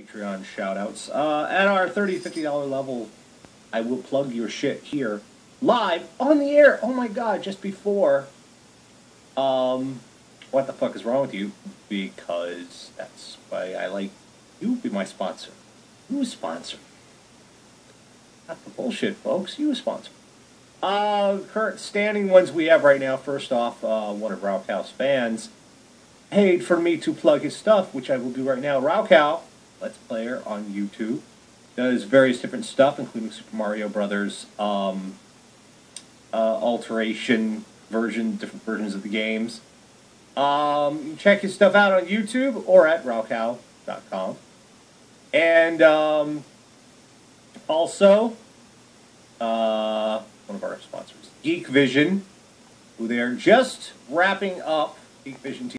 Patreon shoutouts. At our $30, $50 level, I will plug your shit here live on the air. Oh my god, just before. What the fuck is wrong with you? Because that's why I like you be my sponsor. You a sponsor. Not the bullshit, folks. You a sponsor. Current standing ones we have right now. First off, one of raocow's fans paid for me to plug his stuff, which I will do right now. raocow, Let's Player on YouTube, does various different stuff, including Super Mario Brothers, alteration different versions of the games. You can check his stuff out on YouTube or at raocow.com. And also, one of our sponsors, Geek Vision, who they're just wrapping up Geek Vision TV.